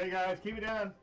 Okay, guys, keep it down.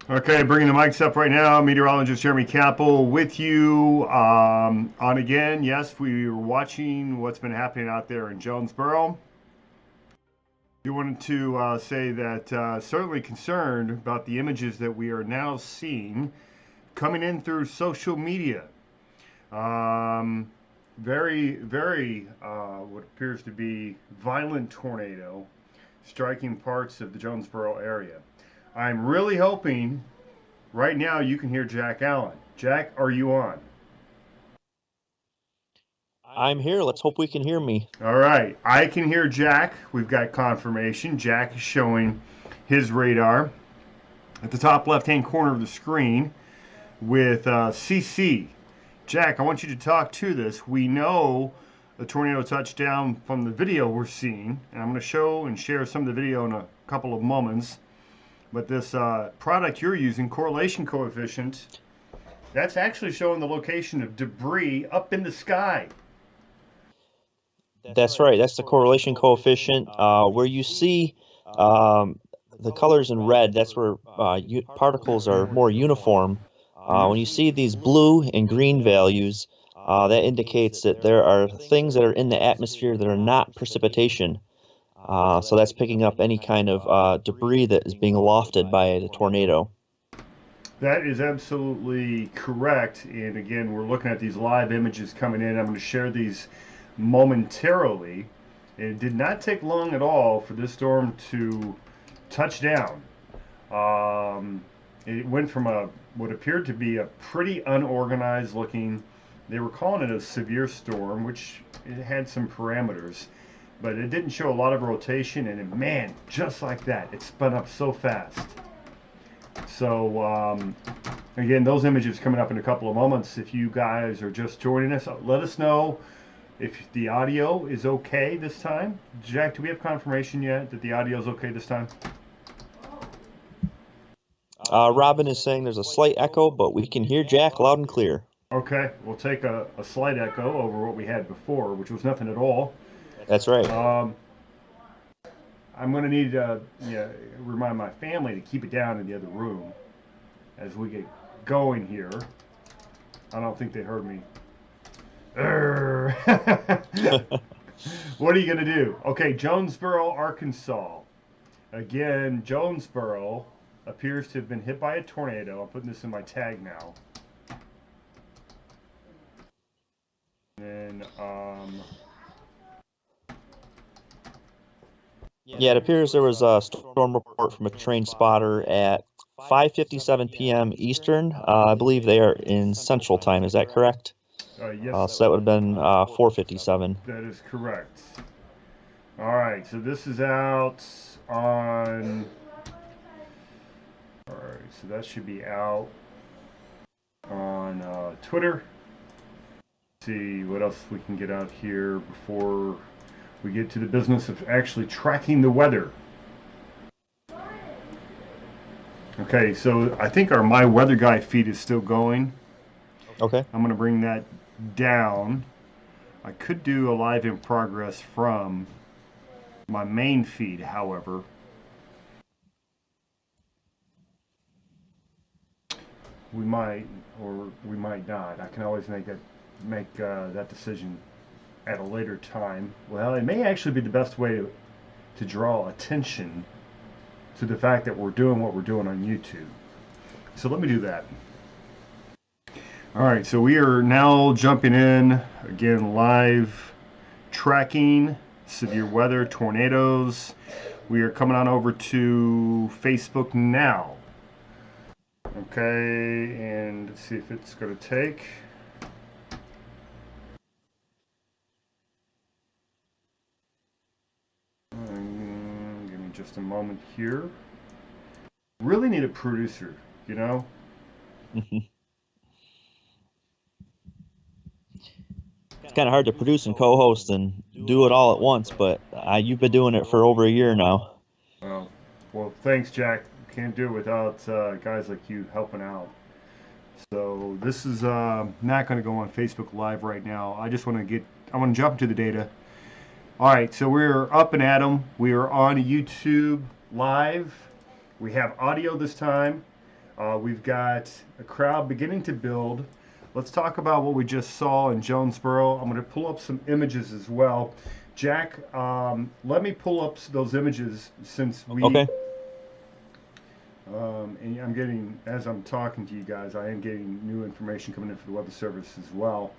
Okay, bringing the mics up right now. Meteorologist Jeremy Capel with you on again. Yes, we were watching what's been happening out there in Jonesboro. We wanted to say that certainly concerned about the images that we are now seeing coming in through social media. Very, very what appears to be violent tornado striking parts of the Jonesboro area. I'm really hoping right now you can hear Jack Allen. Jack, are you on? I'm here. Let's hope we can hear me. All right. I can hear Jack. We've got confirmation. Jack is showing his radar at the top left-hand corner of the screen with CC. Jack, I want you to talk to this. We know the tornado touchdown from the video we're seeing, and I'm going to show and share some of the video in a couple of moments. But this product you're using, correlation coefficient, that's actually showing the location of debris up in the sky. That's right. That's the correlation coefficient. Where you see the colors in red, that's where particles are more uniform. When you see these blue and green values, that indicates that there are things that are in the atmosphere that are not precipitation. So that's picking up any kind of debris that is being lofted by the tornado. That is absolutely correct. And again, we're looking at these live images coming in. I'm going to share these momentarily. And it did not take long at all for this storm to touch down. It went from what appeared to be a pretty unorganized looking, they were calling it a severe storm, which it had some parameters. But it didn't show a lot of rotation, and man, just like that, it spun up so fast. So again, those images coming up in a couple of moments. If you guys are just joining us, let us know if the audio is okay this time. Jack, do we have confirmation yet that the audio is okay this time? Robin is saying there's a slight echo, but we can hear Jack loud and clear. Okay, we'll take a slight echo over what we had before, which was nothing at all. That's right. I'm going to need to remind my family to keep it down in the other room as we get going here. I don't think they heard me. What are you going to do? Okay, Jonesboro, Arkansas. Again, Jonesboro appears to have been hit by a tornado. I'm putting this in my tag now. And yeah, it appears there was a storm report from a train spotter at 5:57 p.m. Eastern. I believe they are in Central Time. Is that correct? Yes. So that would have been 4:57. That is correct. All right, so this is out on... All right, so that should be out on Twitter. Let's see what else we can get out here before we get to the business of actually tracking the weather. Okay, so I think our My Weather Guy feed is still going. Okay. I'm going to bring that down. I could do a live in progress from my main feed, however. we might or we might not. I can always make that decision at a later time. Well, it may actually be the best way to draw attention to the fact that we're doing what we're doing on YouTube. So let me do that. All right, so we are now jumping in again, live tracking severe weather, tornadoes. We are coming on over to Facebook now. Okay, and let's see if it's going to take. Give me just a moment here. Really need a producer, you know? It's kind of hard to produce and co-host and do it all at once, but you've been doing it for over a year now. Well, thanks, Jack. Can't do it without guys like you helping out. So this is not going to go on Facebook Live right now. I want to jump into the data. All right, so we're up and at 'em. We are on YouTube Live. We have audio this time. We've got a crowd beginning to build. Let's talk about what we just saw in Jonesboro. I'm going to pull up some images as well. Jack, let me pull up those images since we... Okay. And I'm getting, as I'm talking to you guys, I am getting new information coming in for the Weather Service as well.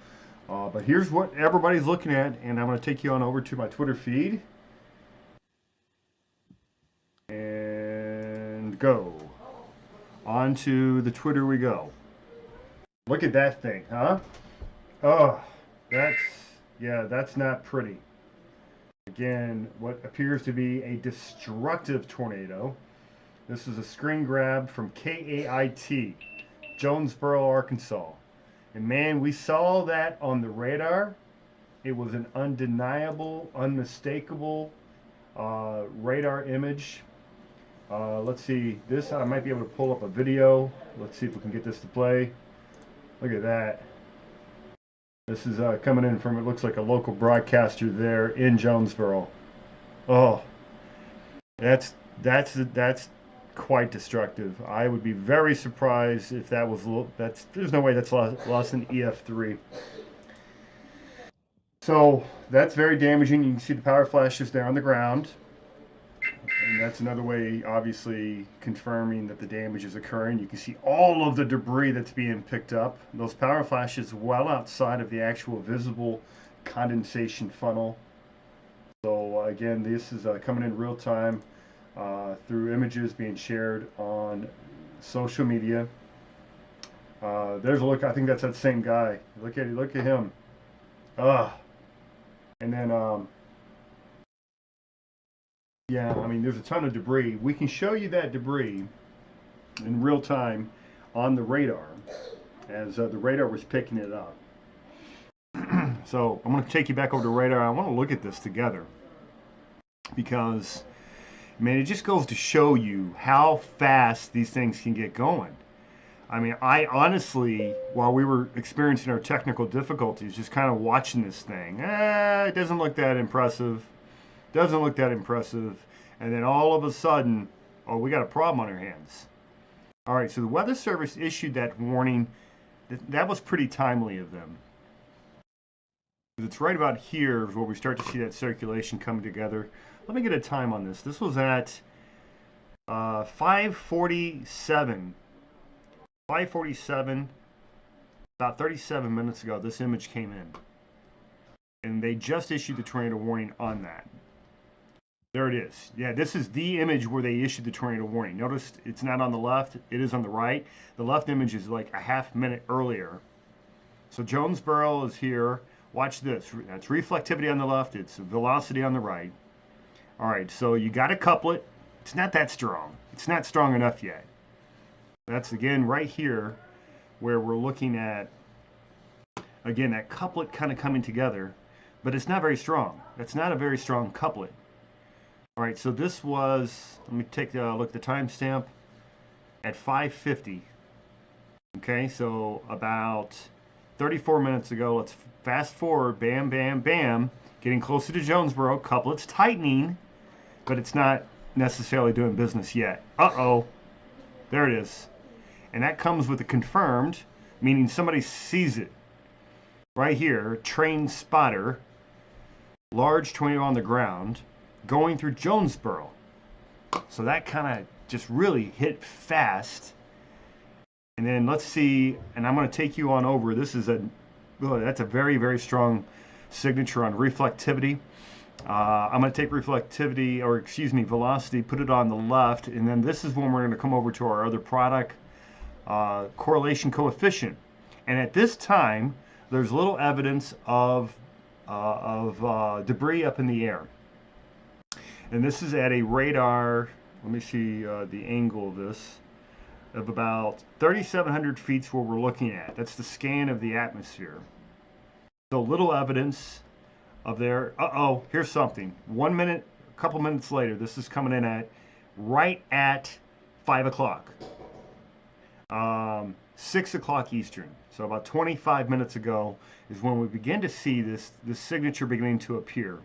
But here's what everybody's looking at, and I'm going to take you on over to my Twitter feed. And go. On to the Twitter we go. Look at that thing, huh? Oh, that's not pretty. Again, what appears to be a destructive tornado. This is a screen grab from KAIT, Jonesboro, Arkansas. And man, we saw that on the radar. It was an undeniable, unmistakable radar image. Let's see, this I might be able to pull up a video. Let's see if we can get this to play. Look at that. This is coming in from, it looks like a local broadcaster there in Jonesboro. Oh, that's quite destructive. I would be very surprised if that was, there's no way that's lost an EF3. So that's very damaging. You can see the power flashes there on the ground. And that's another way, obviously, confirming that the damage is occurring. You can see all of the debris that's being picked up. Those power flashes well outside of the actual visible condensation funnel. So again, this is coming in real time through images being shared on social media. There's a look. I think that's that same guy. Look at him. And then yeah, I mean, there's a ton of debris. We can show you that debris in real time on the radar as the radar was picking it up. So I'm going to take you back over to radar. I want to look at this together because, man, it just goes to show you how fast these things can get going. I mean, I honestly, while we were experiencing our technical difficulties, just kind of watching this thing, it doesn't look that impressive. Doesn't look that impressive. And then all of a sudden, oh, we got a problem on our hands. All right, so the Weather Service issued that warning. That was pretty timely of them. It's right about here is where we start to see that circulation coming together. Let me get a time on this. This was at 5:47. 5:47, about 37 minutes ago, this image came in. And they just issued the tornado warning on that. There it is. Yeah, this is the image where they issued the tornado warning. Notice it's not on the left, it is on the right. The left image is like a half minute earlier. So Jonesboro is here. Watch this. That's reflectivity on the left, it's velocity on the right. All right, so you got to couple it. It's not that strong. It's not strong enough yet. That's again right here where we're looking at, again, that couplet kind of coming together, but it's not very strong. That's not a very strong couplet. All right, so this was, let me take a look at the timestamp at 5:50. Okay, so about 34 minutes ago. Let's fast forward, bam, bam, bam, getting closer to Jonesboro. Couplet's tightening, but it's not necessarily doing business yet. Uh-oh, there it is. And that comes with a confirmed, meaning somebody sees it. Right here, trained spotter, large tornado on the ground, going through Jonesboro. So that kind of just really hit fast. And then let's see, and I'm going to take you on over. This is that's a very, very strong signature on reflectivity. I'm going to take reflectivity, or excuse me, velocity, put it on the left, and then this is when we're going to come over to our other product, correlation coefficient. And at this time, there's little evidence of debris up in the air. And this is at a radar, let me see the angle of this, of about 3,700 feet is what we're looking at. That's the scan of the atmosphere. So little evidence of there. Uh-oh, here's something. 1 minute, a couple minutes later, this is coming in at right at 5 o'clock. 6 o'clock Eastern. So about 25 minutes ago is when we begin to see this signature beginning to appear.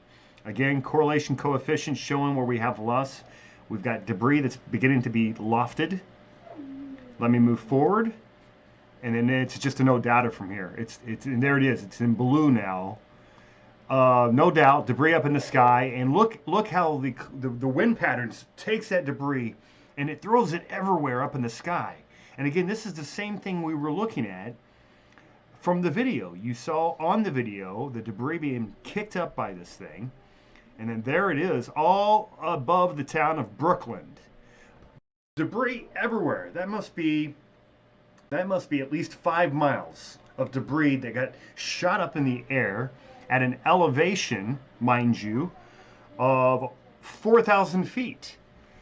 Again, correlation coefficient showing where we have loss. We've got debris that's beginning to be lofted. Let me move forward, and then it's just a no doubter from here. And there it is. It's in blue now. No doubt, debris up in the sky, and look how the wind patterns takes that debris and it throws it everywhere up in the sky. And again, this is the same thing we were looking at from the video. You saw on the video the debris being kicked up by this thing, and then there it is, all above the town of Brooklyn. Debris everywhere. That must be at least 5 miles of debris that got shot up in the air at an elevation, mind you, of 4,000 feet.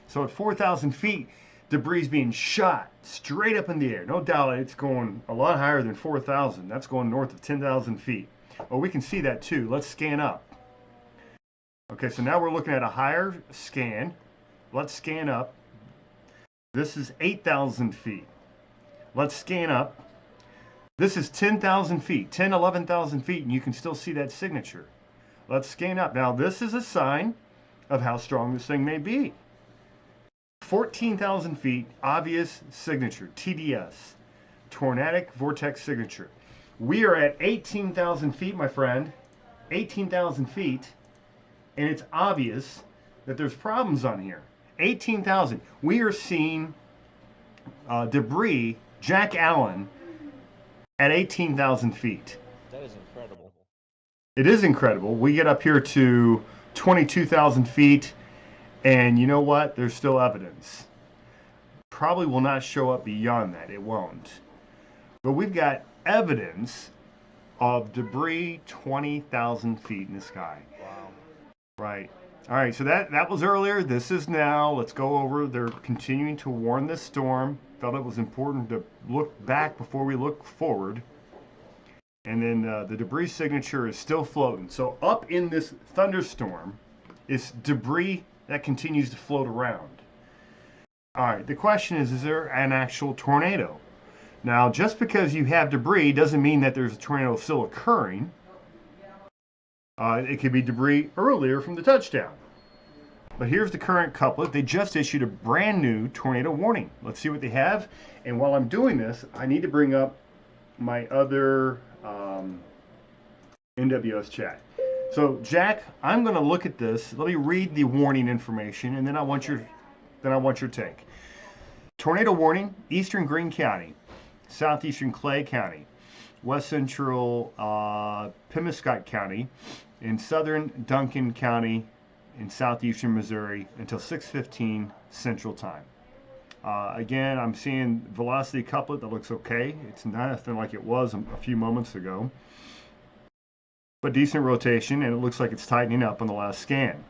So at 4,000 feet, debris is being shot straight up in the air. No doubt it's going a lot higher than 4,000. That's going north of 10,000 feet. Oh, we can see that too. Let's scan up. Okay, so now we're looking at a higher scan. Let's scan up. This is 8,000 feet. Let's scan up. This is 10,000 feet, 10, 11,000 feet, and you can still see that signature. Let's scan up. Now, this is a sign of how strong this thing may be. 14,000 feet, obvious signature, TDS, tornadic vortex signature. We are at 18,000 feet, my friend, 18,000 feet, and it's obvious that there's problems on here. 18,000. We are seeing debris, Jack Allen, at 18,000 feet. That is incredible. It is incredible. We get up here to 22,000 feet, and you know what? There's still evidence. Probably will not show up beyond that. It won't. But we've got evidence of debris 20,000 feet in the sky. Wow. Right. All right, so that was earlier. This is now. Let's go over. They're continuing to warn this storm. Felt it was important to look back before we look forward. And then the debris signature is still floating. So up in this thunderstorm is debris that continues to float around. All right, the question is there an actual tornado? Now, just because you have debris doesn't mean that there's a tornado still occurring. It could be debris earlier from the touchdown. But here's the current couplet. They just issued a brand new tornado warning. Let's see what they have. And while I'm doing this, I need to bring up my other NWS chat. So Jack, I'm going to look at this. Let me read the warning information, and then I want your take. Tornado warning: Eastern Greene County, Southeastern Clay County, West Central Pemiscot County, in Southern Duncan County, in Southeastern Missouri until 6:15 Central Time. Again, I'm seeing velocity couplet that looks okay. It's nothing like it was a few moments ago, but decent rotation, and it looks like it's tightening up on the last scan.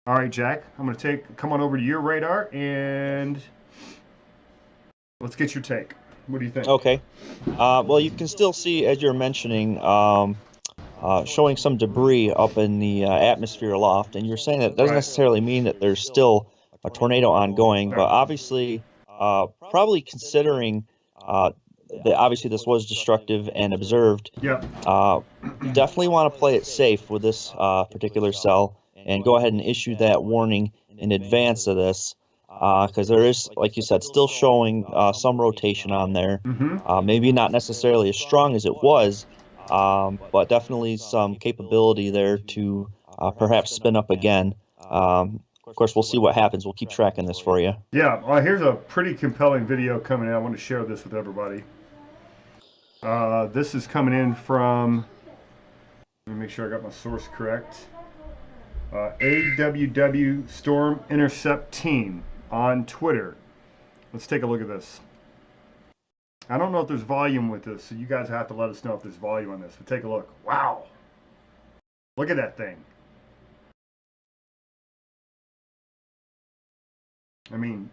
All right, Jack, I'm going to come on over to your radar, and let's get your take. What do you think? Okay. Well, you can still see, as you're mentioning, showing some debris up in the atmosphere aloft, and you're saying that doesn't necessarily mean that there's still a tornado ongoing, but obviously, probably considering that obviously this was destructive and observed, definitely want to play it safe with this particular cell and go ahead and issue that warning in advance of this. because there is, like you said, still showing some rotation on there. Maybe not necessarily as strong as it was, but definitely some capability there to perhaps spin up again. Of course, we'll see what happens. We'll keep tracking this for you. Yeah, here's a pretty compelling video coming in. I want to share this with everybody. This is coming in from, let me make sure I got my source correct, AWW Storm Intercept Team on Twitter. Let's take a look at this. I don't know if there's volume with this, so you guys have to let us know if there's volume on this. But take a look. Wow. Look at that thing. I mean,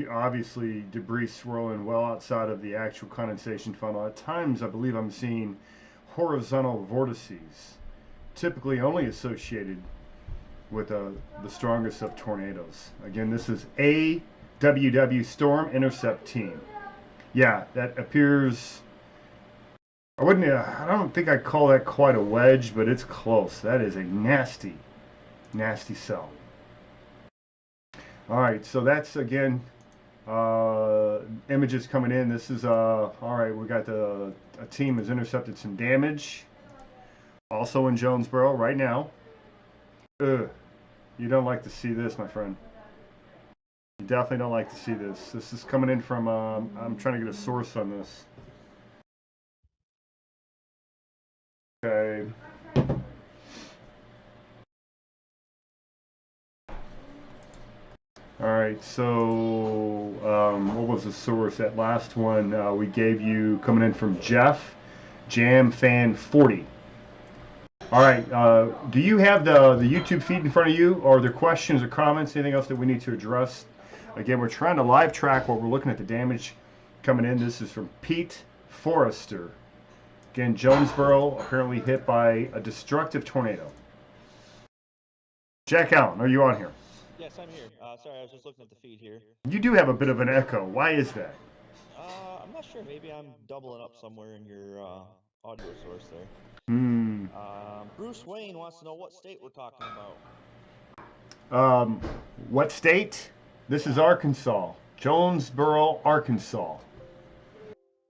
obviously debris swirling well outside of the actual condensation funnel. At times, I believe I'm seeing horizontal vortices, typically only associated with the strongest of tornadoes. Again, this is AWW Storm Intercept Team. Yeah, that appears, I don't think I'd call that quite a wedge, but it's close. That is a nasty, nasty cell. All right, so that's, again, images coming in. This is, all right, we got a team has intercepted some damage. Also in Jonesboro right now. Ugh, you don't like to see this, my friend. You definitely don't like to see this. This is coming in from, I'm trying to get a source on this. Okay. All right, so what was the source? That last one we gave you coming in from Jeff, Jam Fan 40. All right, do you have the YouTube feed in front of you? Or are there questions or comments, anything else that we need to address? Again, we're trying to live track while we're looking at the damage coming in. This is from Pete Forrester. Again, Jonesboro apparently hit by a destructive tornado. Jack Allen, are you on here? Yes, I'm here. Sorry, I was just looking at the feed here. You do have a bit of an echo. Why is that? I'm not sure. Maybe I'm doubling up somewhere in your audio source there. Bruce Wayne wants to know what state we're talking about. What state? This is Arkansas. Jonesboro, Arkansas.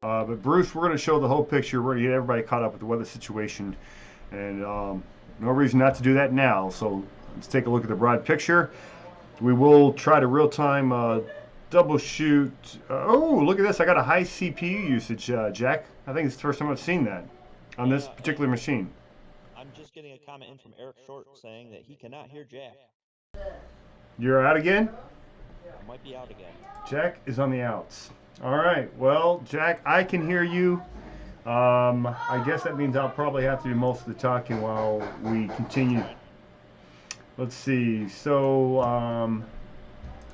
But Bruce, we're going to show the whole picture. We're going to get everybody caught up with the weather situation. And no reason not to do that now. So let's take a look at the broad picture. We will try to real-time double shoot. Oh, look at this. I got a high CPU usage, Jack. I think it's the first time I've seen that on this particular machine. I'm just getting a comment in from Eric Short saying that he cannot hear Jack. You're out again? I might be out again. Jack is on the outs. All right. Well, Jack, I can hear you. I guess that means I'll probably have to do most of the talking while we continue. Let's see. So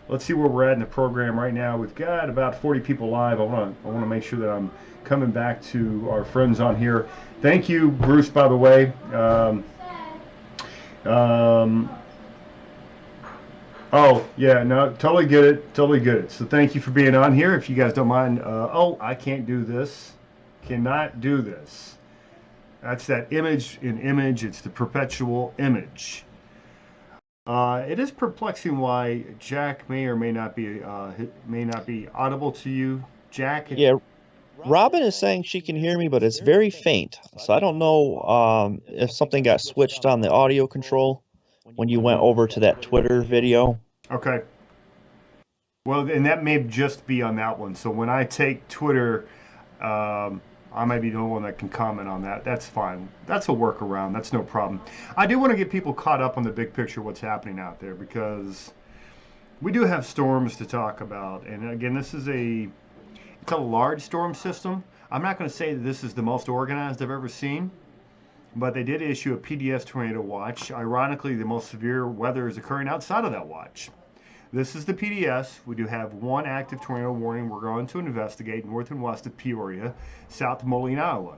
let's see where we're at in the program right now. We've got about 40 people live. I want to make sure that I'm coming back to our friends on here. Thank you, Bruce, by the way. Oh, yeah, no, totally get it. Totally get it. So thank you for being on here. If you guys don't mind. Oh, I can't do this. Cannot do this. That's that image in image. It's the perpetual image. It is perplexing why Jack may or may not be audible to you, Jack. Yeah, Robin is saying she can hear me, but it's very faint. So I don't know if something got switched on the audio control when you went over to that Twitter video. Okay. Well, and that may just be on that one. So when I take Twitter, I may be the only one that can comment on that. That's fine. That's a workaround. That's no problem. I do want to get people caught up on the big picture, what's happening out there, because we do have storms to talk about. And again, it's a large storm system. I'm not going to say that this is the most organized I've ever seen, but they did issue a PDS Tornado Watch. Ironically, the most severe weather is occurring outside of that watch. This is the PDS. We do have one active tornado warning we're going to investigate north and west of Peoria, south of Moline, Iowa.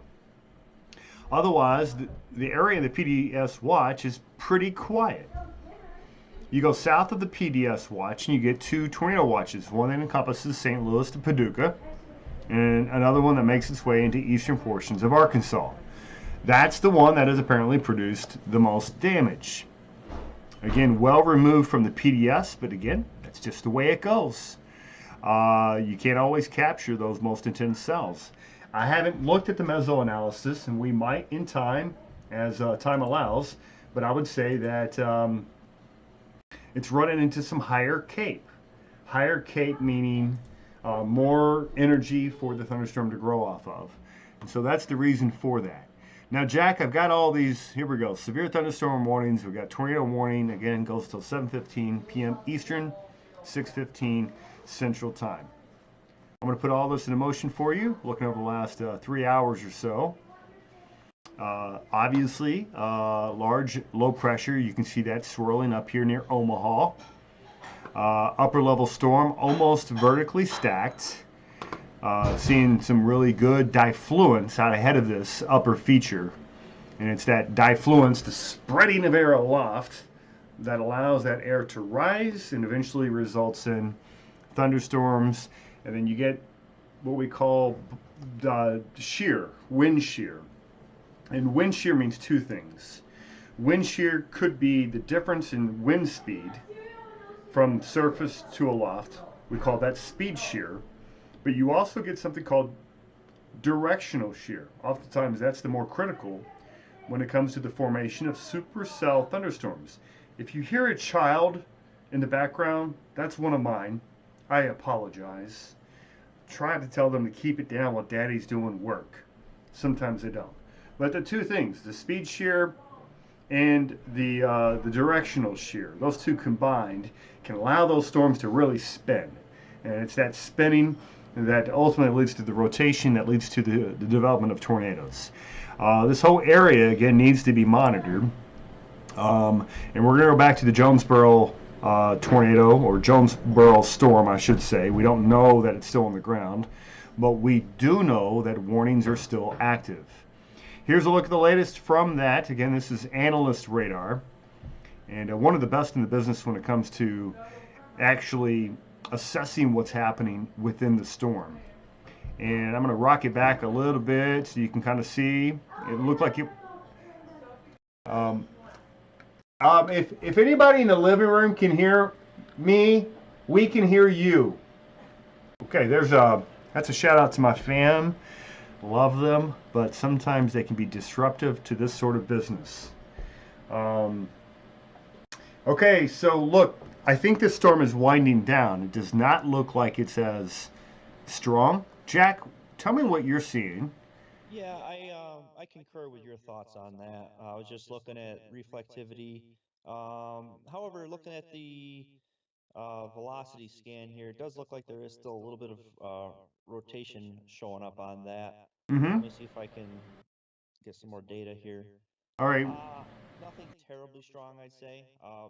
Otherwise, the area of the PDS watch is pretty quiet. You go south of the PDS watch and you get two tornado watches, one that encompasses St. Louis to Paducah, and another one that makes its way into eastern portions of Arkansas. That's the one that has apparently produced the most damage. Again, well removed from the PDS, but again, That's just the way it goes. You can't always capture those most intense cells. I haven't looked at the meso-analysis, and we might in time, as time allows, but I would say that it's running into some higher CAPE. Higher CAPE meaning more energy for the thunderstorm to grow off of. And so that's the reason for that. Now, Jack, I've got all these, here we go, severe thunderstorm warnings. We've got tornado warning, again, goes till 7:15 p.m. Eastern, 6:15 Central Time. I'm going to put all this in motion for you, looking over the last 3 hours or so. Obviously, large low pressure, you can see that swirling up here near Omaha. Upper level storm, almost vertically stacked. Seeing some really good diffluence out ahead of this upper feature. And it's that diffluence, the spreading of air aloft, that allows that air to rise and eventually results in thunderstorms. And then you get what we call shear, wind shear. And wind shear means two things. Wind shear could be the difference in wind speed from surface to aloft. We call that speed shear. But you also get something called directional shear. Oftentimes that's the more critical when it comes to the formation of supercell thunderstorms. If you hear a child in the background, that's one of mine. I apologize. Try to tell them to keep it down while daddy's doing work. Sometimes they don't. But the two things, the speed shear and the directional shear, those two combined can allow those storms to really spin. And it's that spinning that ultimately leads to the rotation that leads to the development of tornadoes. This whole area, again, needs to be monitored. And we're going to go back to the Jonesboro tornado, or Jonesboro storm, I should say. We don't know that it's still on the ground, but we do know that warnings are still active. Here's a look at the latest from that. Again, this is analyst radar, and one of the best in the business when it comes to actually assessing what's happening within the storm. And I'm going to rock it back a little bit so you can kind of see. It looked like it. If anybody in the living room can hear me, we can hear you. Okay, that's a shout out to my fam. Love them, but sometimes they can be disruptive to this sort of business. Okay, so look, I think this storm is winding down. It does not look like it's as strong. Jack, tell me what you're seeing. Yeah, I concur with your thoughts on that. I was just looking at reflectivity. However, looking at the velocity scan here, it does look like there is still a little bit of rotation showing up on that. Mm-hmm. Let me see if I can get some more data here. All right. Nothing terribly strong, I'd say.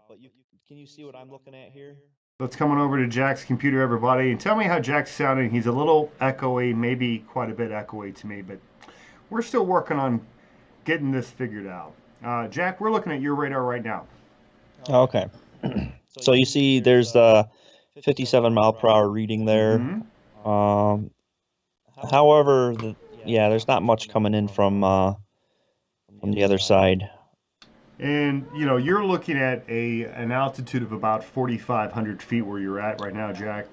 But can you see what I'm looking at here? Let's come on over to Jack's computer, everybody, and tell me how Jack's sounding. He's a little echoey, maybe quite a bit echoey to me, but we're still working on getting this figured out. Jack, we're looking at your radar right now. Okay. So you see there's the 57 mile per hour reading there. Mm-hmm. However, there's not much coming in from the other side. And, you know, you're looking at an altitude of about 4,500 feet where you're at right now, Jack.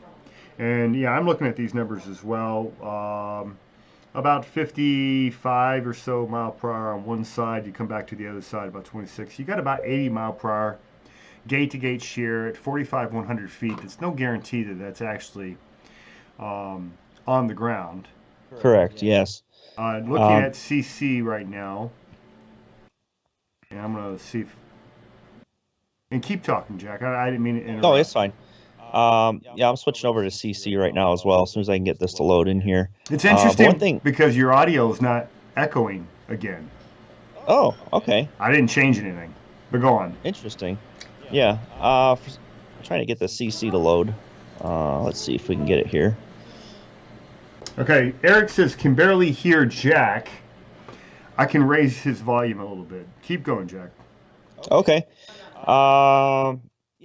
And, yeah, I'm looking at these numbers as well. About 55 or so mile per hour on one side. You come back to the other side, about 26. You got about 80 mile per hour gate-to-gate shear at 4,500 feet. It's no guarantee that that's actually on the ground. Correct, yes. Looking at CC right now. And I'm going to see if... And keep talking, Jack. I didn't mean to interrupt. No, it's fine. I'm switching over to CC right now as well, as soon as I can get this to load in here. It's interesting because your audio is not echoing again. Oh, okay. I didn't change anything, but go on. Interesting. Yeah. I'm trying to get the CC to load. Let's see if we can get it here. Okay, Eric says, can barely hear Jack. I can raise his volume a little bit. Keep going, Jack. Okay.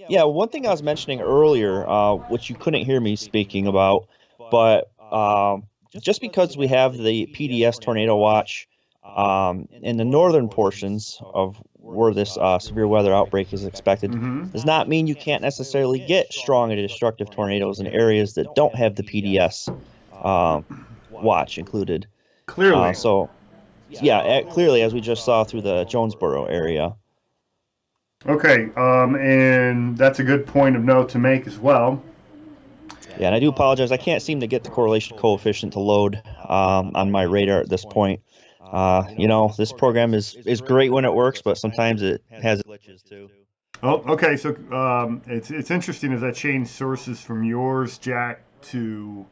Yeah, one thing I was mentioning earlier, which you couldn't hear me speaking about, but just because we have the PDS Tornado Watch in the northern portions of where this severe weather outbreak is expected, does not mean you can't necessarily get strong and destructive tornadoes in areas that don't have the PDS watch included. Clearly. So, yeah, clearly, as we just saw through the Jonesboro area. Okay, and that's a good point of note to make as well. Yeah, and I do apologize. I can't seem to get the correlation coefficient to load on my radar at this point. You know, this program is great when it works, but sometimes it has glitches too. Oh, okay. So it's interesting as I changed sources from yours, Jack, to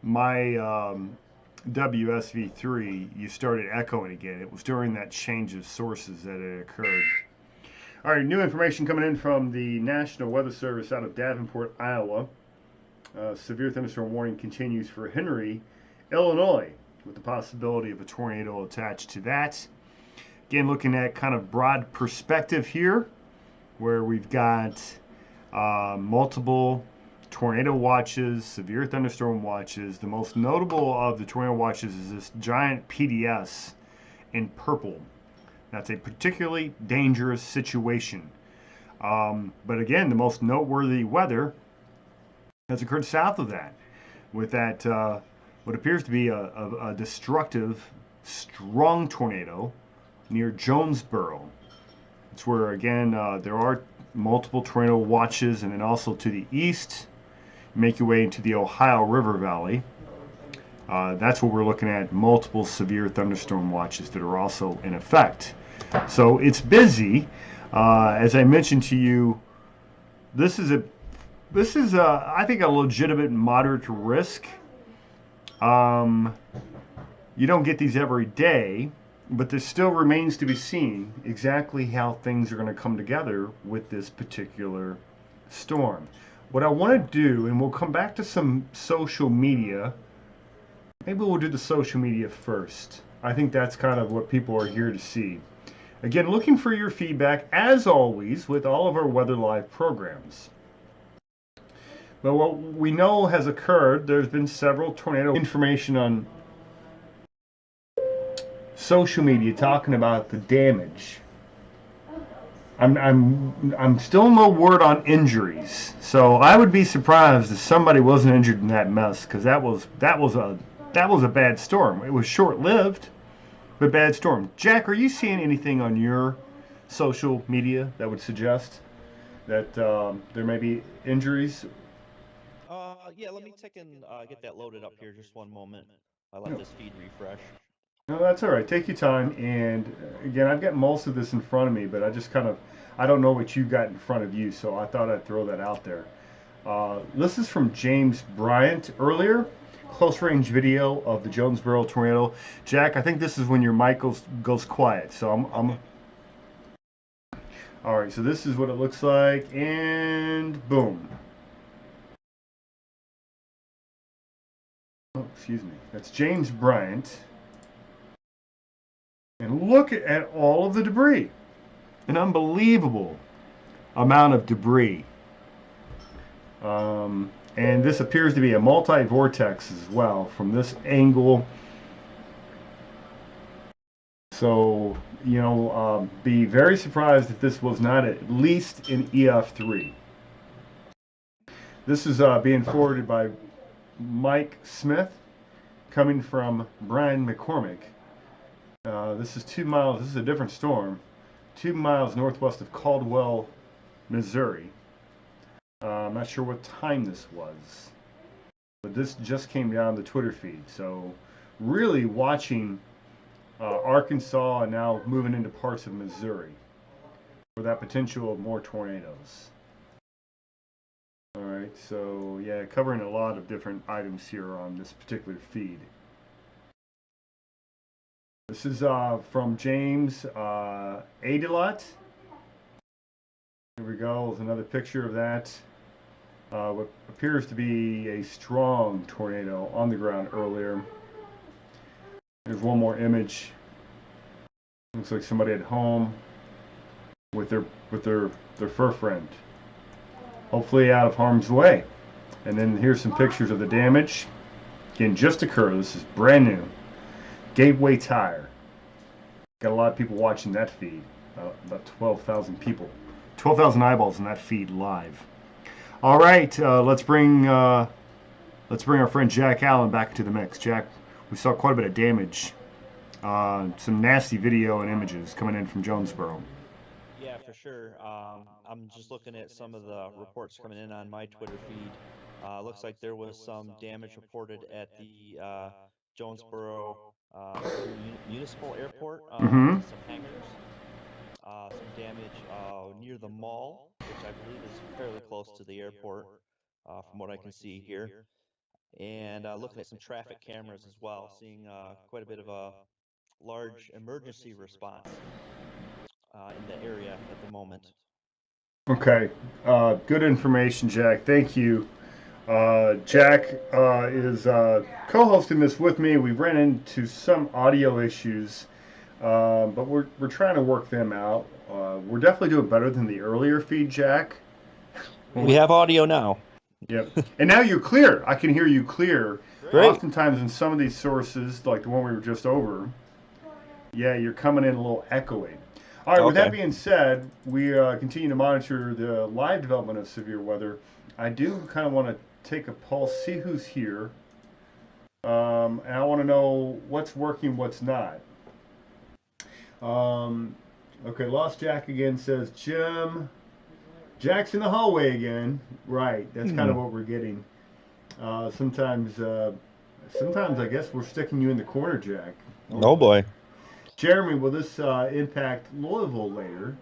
my WSV3. You started echoing again. It was during that change of sources that it occurred. All right, new information coming in from the National Weather Service out of Davenport, Iowa. Severe thunderstorm warning continues for Henry, Illinois, with the possibility of a tornado attached to that. Again, looking at kind of broad perspective here, where we've got multiple tornado watches, severe thunderstorm watches. The most notable of the tornado watches is this giant PDS in purple. That's a particularly dangerous situation. But again, the most noteworthy weather has occurred south of that, with that what appears to be a destructive, strong tornado near Jonesboro. It's where, again, there are multiple tornado watches, and then also to the east, make your way into the Ohio River Valley. That's what we're looking at, multiple severe thunderstorm watches that are also in effect. So it's busy. As I mentioned to you, this is I think a legitimate moderate risk. You don't get these every day, but there still remains to be seen exactly how things are going to come together with this particular storm. What I want to do, and we'll come back to some social media. Maybe we'll do the social media first. I think that's kind of what people are here to see. Again, looking for your feedback, as always, with all of our WxLIVE programs. But what we know has occurred, there's been several tornado information on social media talking about the damage. I'm still no word on injuries, so I would be surprised if somebody wasn't injured in that mess, because that was a bad storm. It was short-lived, but bad storm. Jack, are you seeing anything on your social media that would suggest that there may be injuries? Yeah, let me take and get that loaded up here just one moment. I let this feed refresh. No, that's all right. Take your time. And again, I've got most of this in front of me, but I don't know what you got in front of you, so I thought I'd throw that out there. This is from James Bryant earlier. Close range video of the Jonesboro tornado. Jack, I think this is when your mic goes quiet. So I'm all right. So this is what it looks like, and boom. Oh, excuse me. That's James Bryant. And look at all of the debris. An unbelievable amount of debris. And this appears to be a multi-vortex as well from this angle. So, you know, be very surprised if this was not at least an EF3. This is being forwarded by Mike Smith, coming from Brian McCormick. This is 2 miles, this is a different storm, 2 miles northwest of Caldwell, Missouri. I'm not sure what time this was, but this just came down the Twitter feed. So really watching Arkansas and now moving into parts of Missouri for that potential of more tornadoes. All right, so yeah, covering a lot of different items here on this particular feed. This is from James Adelot. Here we go. There's another picture of that. What appears to be a strong tornado on the ground earlier. There's one more image. Looks like somebody at home with their fur friend. Hopefully out of harm's way. And then here's some pictures of the damage. Again, just occurred. This is brand new. Gateway Tire. Got a lot of people watching that feed. about 12,000 people, 12,000 eyeballs in that feed live. All right, let's bring our friend Jack Allen back into the mix. Jack, we saw quite a bit of damage, some nasty video and images coming in from Jonesboro. Yeah, for sure. I'm just looking at some of the reports coming in on my Twitter feed. Looks like there was some damage reported at the Jonesboro Municipal Airport Mm-hmm. to some hangars. Some damage near the mall, which I believe is fairly close to the airport, from what I can see here. And looking at some traffic cameras as well, seeing quite a bit of a large emergency response in the area at the moment. Okay, good information, Jack. Thank you. Jack is co-hosting this with me. We've ran into some audio issues, but we're trying to work them out. We're definitely doing better than the earlier feed, Jack. We have audio now. Yep. And now you're clear. I can hear you clear. Great. Oftentimes in some of these sources, like the one we were just over, yeah, you're coming in a little echoing. All right, with that being said, we continue to monitor the live development of severe weather. I do kind of want to take a pulse, see who's here. And I want to know what's working, what's not. Okay, Lost Jack again says, Jim, Jack's in the hallway again. Right, that's kind of what we're getting. Sometimes I guess we're sticking you in the corner, Jack. Oh boy. Jeremy, will this impact Louisville later?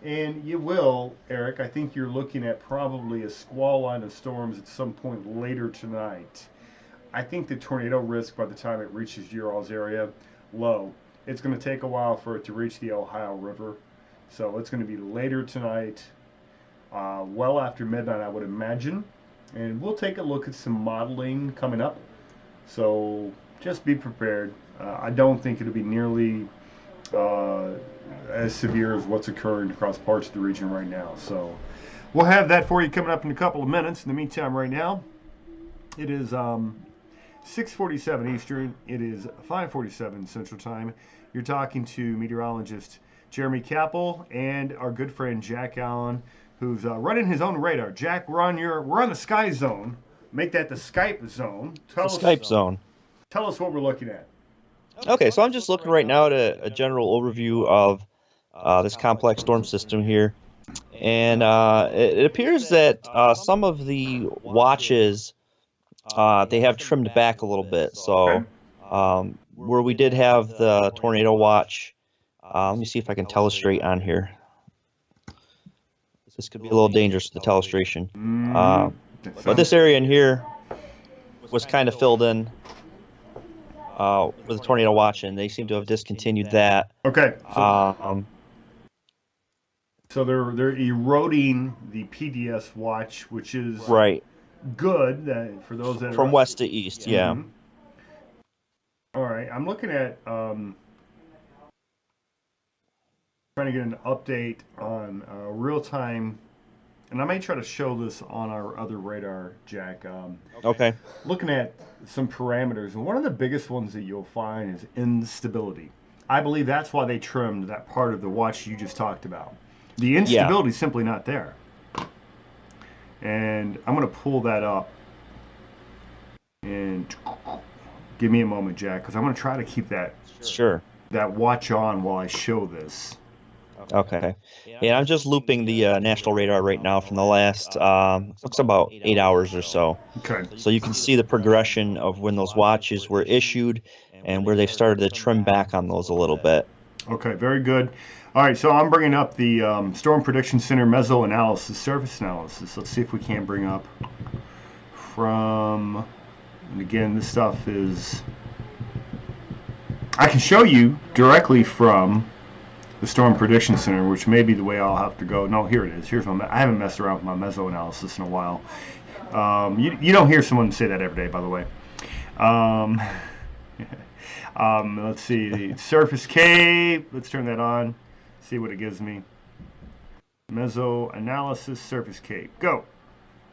And you will, Eric. I think you're looking at probably a squall line of storms at some point later tonight. I think the tornado risk by the time it reaches your all's area, low. It's going to take a while for it to reach the Ohio River. So it's going to be later tonight, well after midnight, I would imagine. And we'll take a look at some modeling coming up. So just be prepared. I don't think it'll be nearly as severe as what's occurring across parts of the region right now. So we'll have that for you coming up in a couple of minutes. In the meantime, right now, it is 6:47 Eastern. It is 5:47 Central Time. You're talking to meteorologist Jeremy Capel and our good friend Jack Allen, who's running his own radar. Jack, we're on the Sky Zone. Make that the Skype zone. Skype zone. Tell us what we're looking at. Okay, so I'm just looking right now at a general overview of this complex storm system here. And it appears that some of the watches, they have trimmed back a little bit. So where we did have the tornado watch, let me see if I can telestrate on here. This could be a little dangerous, the telestration. But this area in here was kind of filled in with a tornado watch, and they seem to have discontinued that. Okay. So they're eroding the PDS watch, which is right. Good for those that from west to east. Yeah. Mm-hmm. All right. I'm looking at trying to get an update on real time, and I may try to show this on our other radar, Jack. Okay. Looking at some parameters, and one of the biggest ones that you'll find is instability. I believe that's why they trimmed that part of the watch you just talked about. The instability is simply not there. And I'm going to pull that up. And give me a moment, Jack, because I'm going to try to keep that watch on while I show this. Okay. Yeah, I'm just looping the national radar right now from the last, looks about 8 hours or so. Okay. So you can see the progression of when those watches were issued and where they've started to trim back on those a little bit. Okay, very good. All right, so I'm bringing up the Storm Prediction Center Meso-analysis, surface analysis. Let's see if we can't bring up from, and again, this stuff is, I can show you directly from the Storm Prediction Center, which may be the way I'll have to go. No, here it is. Here's my. I haven't messed around with my Meso-analysis in a while. You don't hear someone say that every day, by the way. Let's see, the Surface K. Let's turn that on. See what it gives me. Meso-analysis, Surface K. Go.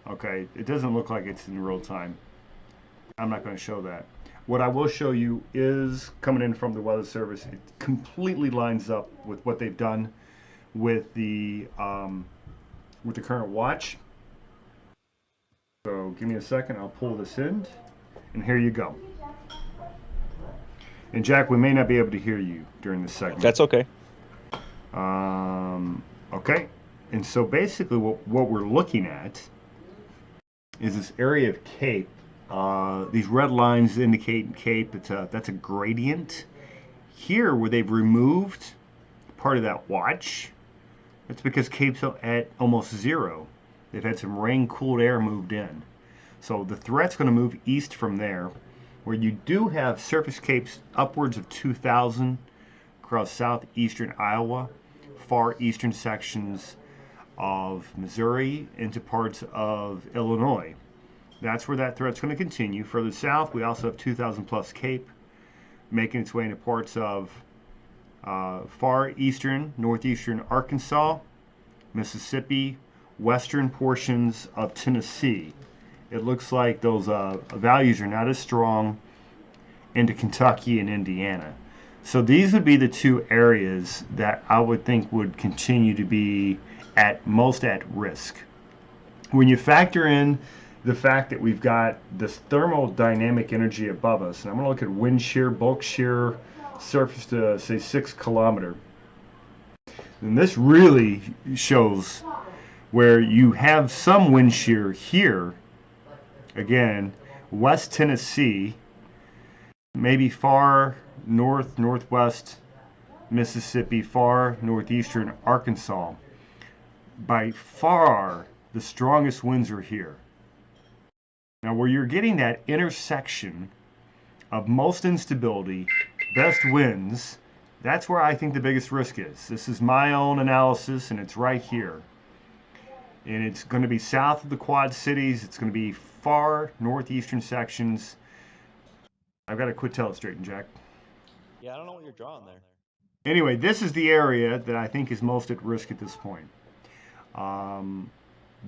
Okay, it doesn't look like it's in real time. I'm not going to show that. What I will show you is coming in from the Weather Service. It completely lines up with what they've done with the current watch. So give me a second. I'll pull this in, and here you go. And Jack, we may not be able to hear you during this segment. That's okay. Okay. And so basically, what we're looking at is this area of Cape. These red lines indicate Cape. That's a gradient. Here, where they've removed part of that watch, that's because Cape's at almost zero. They've had some rain-cooled air moved in. So the threat's going to move east from there, where you do have surface capes upwards of 2,000 across southeastern Iowa, far eastern sections of Missouri, into parts of Illinois. That's where that threat's going to continue. Further south, we also have 2,000 plus Cape making its way into parts of far eastern, northeastern Arkansas, Mississippi, western portions of Tennessee. It looks like those values are not as strong into Kentucky and Indiana. So these would be the two areas that I would think would continue to be most at risk. When you factor in the fact that we've got this thermodynamic energy above us, and I'm going to look at wind shear, bulk shear, surface to say 6 kilometer, and this really shows where you have some wind shear here. Again, West Tennessee, maybe far north, northwest Mississippi, far northeastern Arkansas. By far, the strongest winds are here. Now, where you're getting that intersection of most instability, best winds, that's where I think the biggest risk is. This is my own analysis, and it's right here. And it's going to be south of the Quad Cities. It's going to be far northeastern sections. I've got to quit telestrating, Jack. Yeah, I don't know what you're drawing there. Anyway, this is the area that I think is most at risk at this point.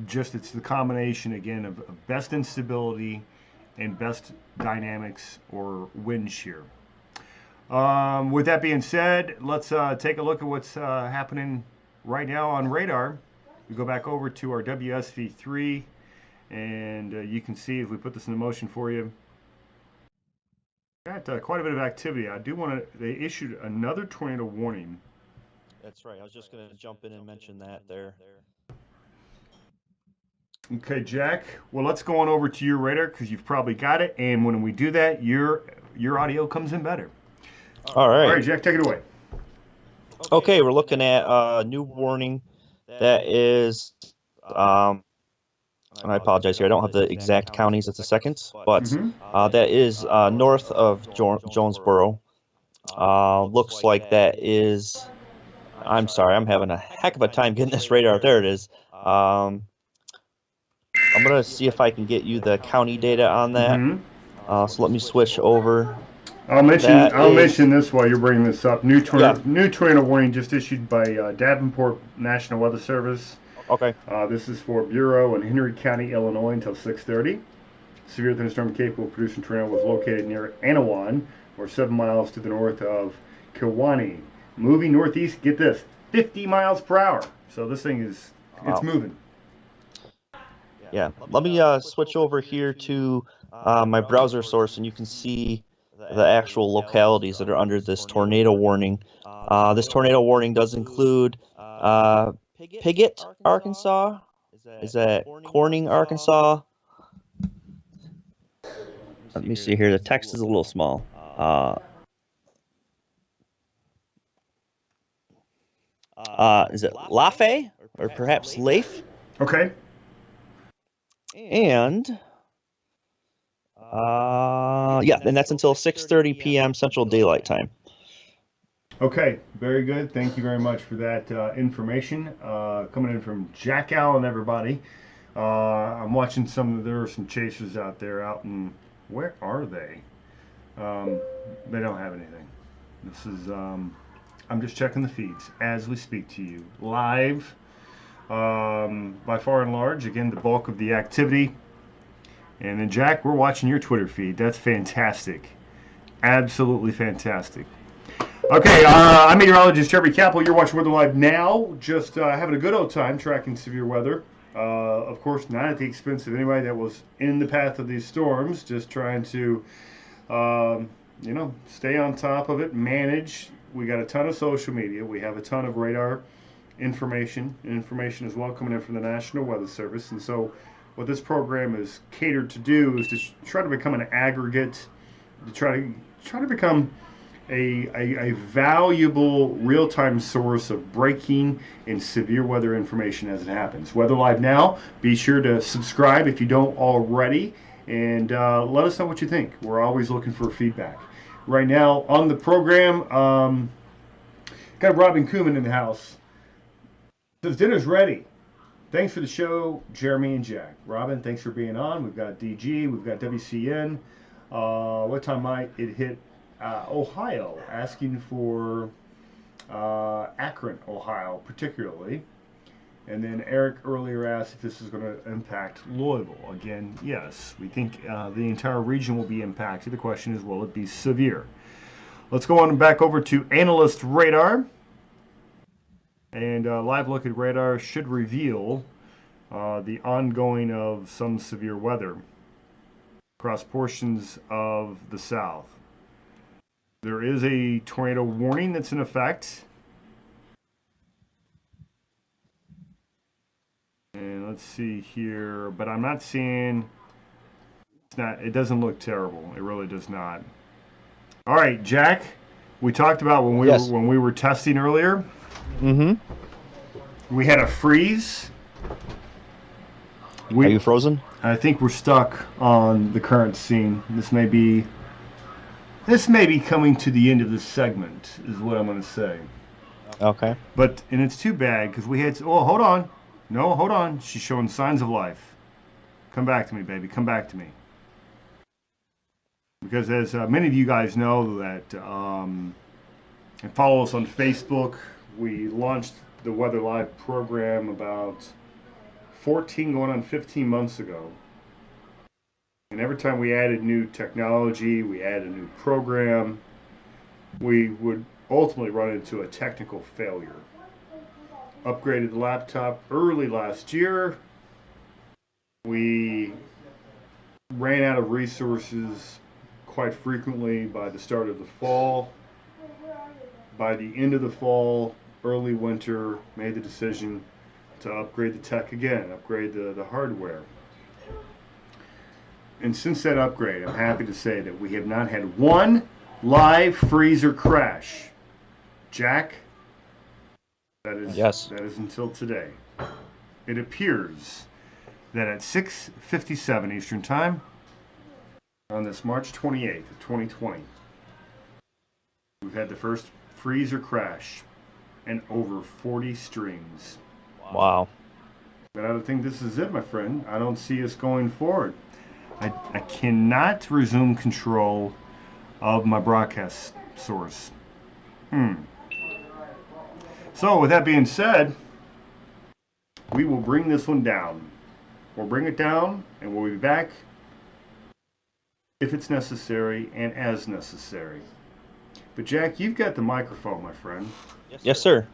It's the combination, again, of best instability and best dynamics or wind shear. With that being said, let's take a look at what's happening right now on radar. We go back over to our WSV3, and you can see, if we put this into motion for you, got quite a bit of activity. I do want to, they issued another tornado warning. That's right. I was just going to jump in and mention that there. Okay, Jack. Well, let's go on over to your radar because you've probably got it. And when we do that, your audio comes in better. All right. All right, Jack, take it away. Okay, we're looking at a new warning that is, and I apologize here, I don't have the exact counties at the second, but that is north of Jonesboro. Looks like that is, I'm sorry, I'm having a heck of a time getting this radar. There it is. I'm going to see if I can get you the county data on that. So let me switch over. I'll mention this while you're bringing this up. New tornado warning just issued by Davenport National Weather Service. Okay. This is for Bureau in Henry County, Illinois, until 6:30. Severe thunderstorm capable of producing tornado was located near Anawan, or 7 miles to the north of Kewanee. Moving northeast, get this, 50 miles per hour. So this thing is, it's moving. Yeah. Let me switch over here to my browser source, and you can see the actual localities that are under this tornado warning. This tornado warning does include Piggott, Arkansas. Is that Corning, Arkansas? Let me see here. The text is a little small. Is it Lafay or perhaps Leif? Okay. And yeah, and that's until 6:30 p.m. Central Daylight Time. Okay, very good. Thank you very much for that information. Coming in from Jack Allen, everybody. I'm watching there are some chasers out there where are they? They don't have anything. This is, I'm just checking the feeds as we speak to you. Live, by far and large, again, the bulk of the activity. And then Jack, we're watching your Twitter feed. That's fantastic. Absolutely fantastic. Okay, I'm meteorologist Jeremy Capel. You're watching Weather Live now. Just having a good old time tracking severe weather. Of course, not at the expense of anybody that was in the path of these storms. Just trying to, stay on top of it, manage. We got a ton of social media. We have a ton of radar information as well coming in from the National Weather Service. And so, what this program is catered to do is to try to become an aggregate, to try to become a valuable real-time source of breaking and severe weather information as it happens. Weather Live Now, be sure to subscribe if you don't already, and let us know what you think. We're always looking for feedback. Right now on the program, got Robin Kuhlman in the house. Says dinner's ready. Thanks for the show, Jeremy and Jack. Robin, thanks for being on. We've got DG, we've got WCN. What time might it hit Ohio, asking for Akron, Ohio, particularly. And then Eric earlier asked if this is going to impact Louisville. Again, yes, we think the entire region will be impacted. The question is, will it be severe? Let's go on back over to Analyst Radar. And live look at radar should reveal the ongoing of some severe weather across portions of the south. There is a tornado warning that's in effect. And let's see here, but I'm not seeing, it doesn't look terrible. It really does not. All right, Jack, we talked about when we were testing earlier. Mm-hmm. We had a freeze. Are you frozen? I think we're stuck on the current scene. This may be coming to the end of this segment, is what I'm going to say. Okay. And it's too bad because we had. Oh, hold on. No, hold on. She's showing signs of life. Come back to me, baby. Come back to me. Because as many of you guys know that and follow us on Facebook, we launched the Weather Live program about 14 going on 15 months ago. And every time we added new technology, we added a new program, we would ultimately run into a technical failure. Upgraded the laptop early last year. We ran out of resources quite frequently by the start of the fall. By the end of the fall, early winter, made the decision to upgrade the tech again, upgrade the hardware. And since that upgrade, I'm happy to say that we have not had one live freeze or crash. Jack, that is until today. It appears that at 6:57 Eastern Time on this March 28th of 2020, we've had the first freeze or crash in over 40 streams. Wow. But I don't think this is it, my friend. I don't see us going forward. I cannot resume control of my broadcast source. So with that being said, we will bring this one down. We'll bring it down and we'll be back if it's necessary and as necessary. But Jack, you've got the microphone, my friend. Yes, sir.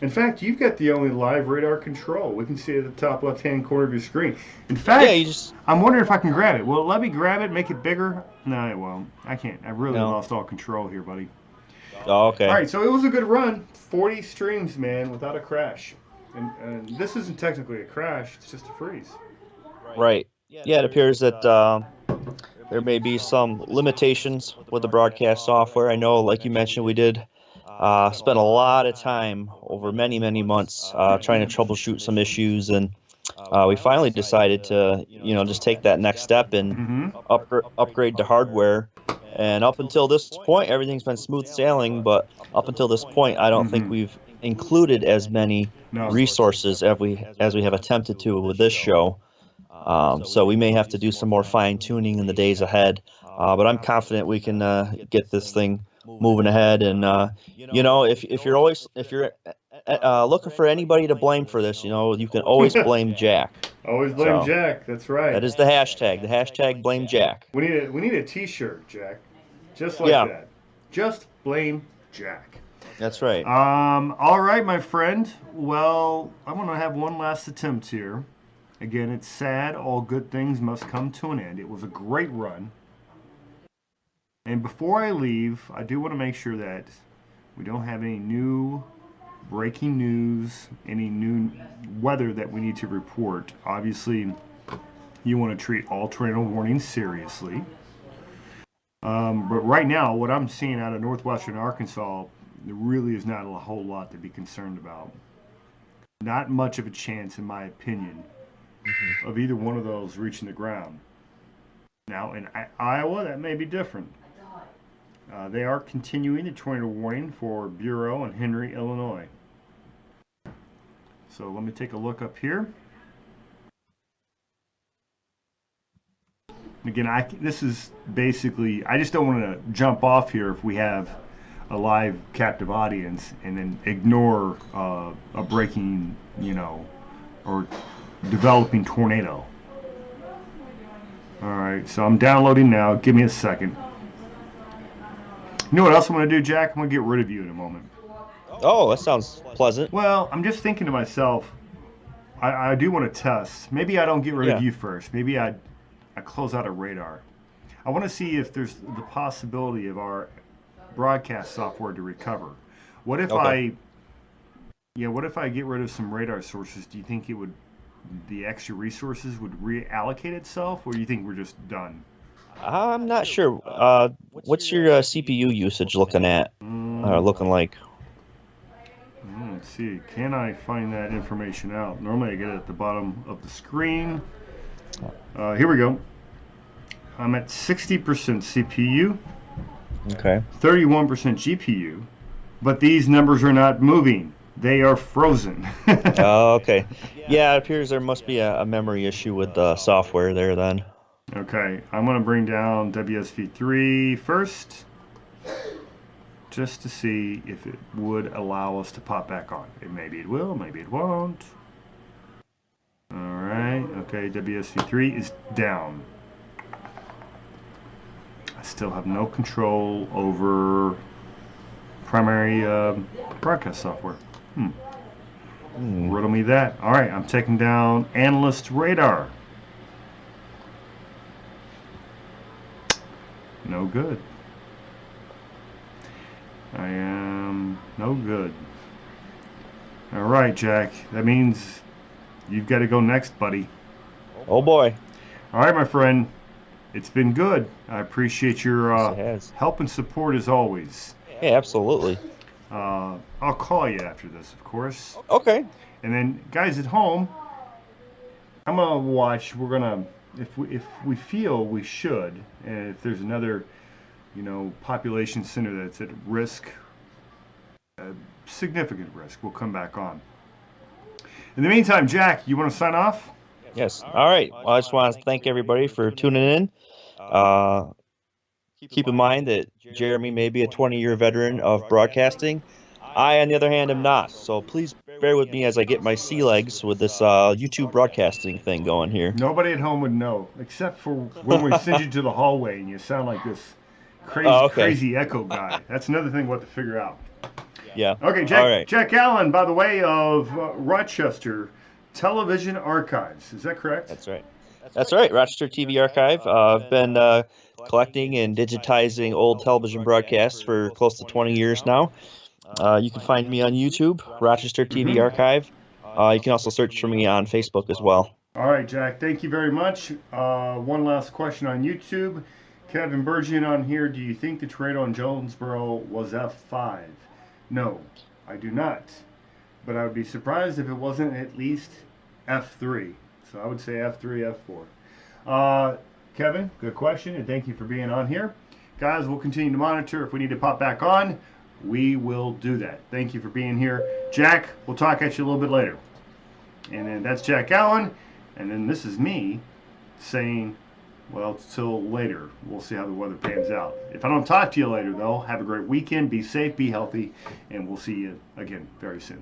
In fact, you've got the only live radar control. We can see it at the top left-hand corner of your screen. In fact, I'm wondering if I can grab it. Will it let me grab it, make it bigger? No, it won't. I can't. I really lost all control here, buddy. Oh, okay. All right, so it was a good run. 40 streams, man, without a crash. And this isn't technically a crash. It's just a freeze. Right. Yeah, it appears that there may be some limitations with the broadcast software. I know, like you mentioned, we did spent a lot of time over many months trying to troubleshoot some issues, and we finally decided to just take that next step and upgrade the hardware. And up until this point, everything's been smooth sailing. But up until this point, I don't think we've included as many resources as we have attempted to with this show. So we may have to do some more fine tuning in the days ahead. But I'm confident we can get this thing moving ahead. And if you're looking for anybody to blame for this, you can always blame Jack. Always blame Jack. That's right. That is the hashtag. The hashtag blame Jack. We need a T-shirt, Jack. Just like Yeah, that. Just blame Jack. that's right. All right, That's right. All right, my friend. Well, I'm going to have one last attempt here. Again, it's sad. All good things must come to an end. It was a great run. And before I leave, I do want to make sure that we don't have any new breaking news, any new weather that we need to report. Obviously, you want to treat all tornado warnings seriously. But right now, what I'm seeing out of northwestern Arkansas, there really is not a whole lot to be concerned about. Not much of a chance, in my opinion, of either one of those reaching the ground. Now, in Iowa, that may be different. They are continuing the tornado warning for Bureau and Henry, Illinois. So let me take a look up here. Again, this is basically, I just don't want to jump off here if we have a live captive audience and then ignore a breaking, or developing tornado. All right, so I'm downloading now. Give me a second. You know what else I'm going to do, Jack? I'm going to get rid of you in a moment. Oh, that sounds pleasant. Well, I'm just thinking to myself, I do want to test. Maybe I don't get rid of you first. Maybe I close out a radar. I want to see if there's the possibility of our broadcast software to recover. What if what if I get rid of some radar sources? Do you think the extra resources would reallocate itself, or do you think we're just done? I'm not sure. What's your CPU usage looking like? Let's see. Can I find that information out? Normally I get it at the bottom of the screen. Here we go. I'm at 60% CPU, Okay. 31% GPU, but these numbers are not moving. They are frozen. Oh, okay. Yeah, it appears there must be a memory issue with the software there then. Okay, I'm going to bring down WSV3 first, just to see if it would allow us to pop back on. Maybe it will, maybe it won't. All right, okay, WSV3 is down. I still have no control over primary broadcast software. Riddle me that. All right, I'm taking down analyst radar. No good. I am no good. All right, Jack. That means you've got to go next, buddy. Oh boy. All right, my friend. It's been good. I appreciate your Yes, it has. help and support as always. Yeah, absolutely. I'll call you after this, of course. Okay. And then, guys at home, I'm gonna watch. We're gonna, if we feel we should, and if there's another, population center that's at risk, significant risk, we'll come back on. In the meantime, Jack, you want to sign off? Yes. All right. Well, I just want to thank everybody for tuning in. Keep in mind that Jeremy may be a 20-year veteran of broadcasting. I, on the other hand, am not. So please bear with me as I get my sea legs with this YouTube broadcasting thing going here. Nobody at home would know, except for when we send you to the hallway and you sound like this crazy echo guy. That's another thing we'll have to figure out. Yeah. Okay, Jack, All right. Jack Allen, by the way, of Rochester Television Archives. Is that correct? That's right. That's right. Rochester TV Archive. I've been collecting and digitizing old television broadcasts for close to 20 years now. You can find me on YouTube, Rochester TV Archive. You can also search for me on Facebook as well. All right, Jack. Thank you very much. One last question on YouTube. Kevin Burgian on here. Do you think the tornado in Jonesboro was F5? No, I do not. But I would be surprised if it wasn't at least F3. So I would say F3, F4. Kevin, good question, and thank you for being on here. Guys, we'll continue to monitor. If we need to pop back on, we will do that. Thank you for being here. Jack, we'll talk at you a little bit later. And then that's Jack Allen. And then this is me saying, well, till later. We'll see how the weather pans out. If I don't talk to you later, though, have a great weekend. Be safe, be healthy, and we'll see you again very soon.